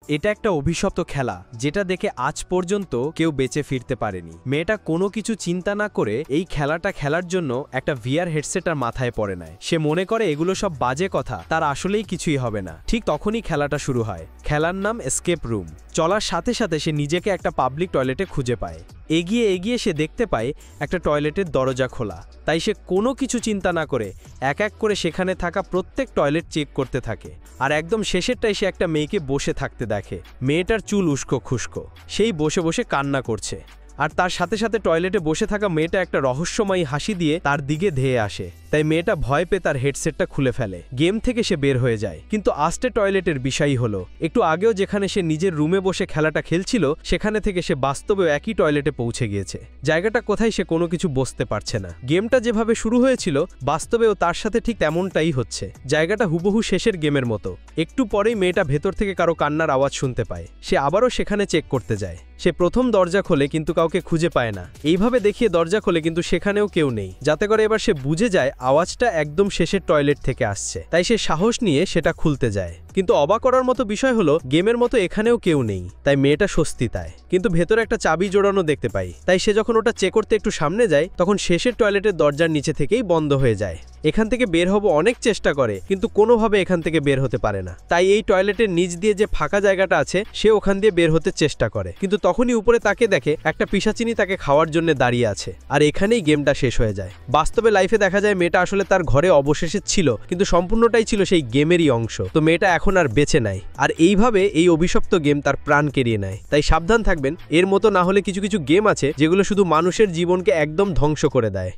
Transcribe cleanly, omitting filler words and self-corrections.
এটা একটা অভিশপ্ত খেলা যেটা দেখে আজ পর্যন্ত কেউ বেঁচে ফিরতে পারেনি। মেয়েটা কোনো কিছু চিন্তা না করে এই খেলাটা খেলার জন্য একটা ভিআর হেডসেট আর মাথায় পরে নেয়। সে মনে করে এগুলো সব বাজে কথা, তার আসলেই কিছুই হবে না। ঠিক তখনই খেলাটা শুরু হয়। খেলার নাম এসকেপ রুম। চলার সাথে সাথে সে নিজেকে একটা পাবলিক টয়লেটে খুঁজে পায়। এগিয়ে এগিয়ে সে দেখতে পায় একটা টয়লেটের দরজা খোলা। তাই সে কোনো কিছু চিন্তা না করে এক এক করে সেখানে থাকা প্রত্যেক টয়লেট চেক করতে থাকে। আর একদম শেষেরটাই সে একটা মেয়েকে বসে থাকতে দেখে। মেয়েটার চুল উস্কো খুস্কো, সেই বসে বসে কান্না করছে। আর তার সাথে সাথে টয়লেটে বসে থাকা মেয়েটা একটা রহস্যময়ী হাসি দিয়ে তার দিকে ধেয়ে আসে। তাই মেয়েটা ভয় পেয়ে তার হেডসেটটা খুলে ফেলে। গেম থেকে সে বের হয়ে যায়। কিন্তু আস্তে টয়লেটের বিষয়ই হলো, একটু আগেও যেখানে সে নিজের রুমে বসে খেলাটা খেলছিল সেখানে থেকে সে বাস্তবেও একই টয়লেটে পৌঁছে গিয়েছে। জায়গাটা কোথায় সে কোনো কিছু বুঝতে পারছে না। গেমটা যেভাবে শুরু হয়েছিল বাস্তবেও তার সাথে ঠিক তেমনটাই হচ্ছে। জায়গাটা হুবহু শেষের গেমের মতো। একটু পরেই মেয়েটা ভেতর থেকে কারো কান্নার আওয়াজ শুনতে পায়। সে আবারও সেখানে চেক করতে যায়। সে প্রথম দরজা খোলে কিন্তু কাউকে খুঁজে পায় না। এইভাবে দেখিয়ে দরজা খোলে কিন্তু সেখানেও কেউ নেই, যাতে করে এবার সে বুঝে যায় আওয়াজটা একদম শেষের টয়লেট থেকে আসছে। তাই সে সাহস নিয়ে সেটা খুলতে যায়। কিন্তু অবাক করার মতো বিষয় হলো গেমের মতো এখানেও কেউ নেই। তাই মেয়েটা স্বস্তি পায়। কিন্তু ভেতরে একটা চাবি জোড়ানো দেখতে পাই। তাই সে যখন ওটা চেক করতে একটু সামনে যায় তখন শেষের টয়লেটের দরজার নিচে থেকেই বন্ধ হয়ে যায়। এখান থেকে বের হব অনেক চেষ্টা করে কিন্তু কোনোভাবে এখান থেকে বের হতে পারে না। তাই এই টয়লেটের নিচ দিয়ে যে ফাঁকা জায়গাটা আছে সে ওখান দিয়ে বের হতে চেষ্টা করে। কিন্তু তখনই উপরে তাকে দেখে একটা পিশাচিনী তাকে খাওয়ার জন্য দাঁড়িয়ে আছে। আর এখানেই গেমটা শেষ হয়ে যায়। বাস্তবে লাইফে দেখা যায় মেয়েটা আসলে তার ঘরে অবশেষে ছিল, কিন্তু সম্পূর্ণটাই ছিল সেই গেমেরই অংশ। তো মেয়েটা এখন আর বেঁচে নাই। আর এইভাবে এই অভিশপ্ত গেম তার প্রাণ কেড়িয়ে নেয়। তাই সাবধান থাকবেন, এর মতো না হলে কিছু কিছু গেম আছে যেগুলো শুধু মানুষের জীবনকে একদম ধ্বংস করে দেয়।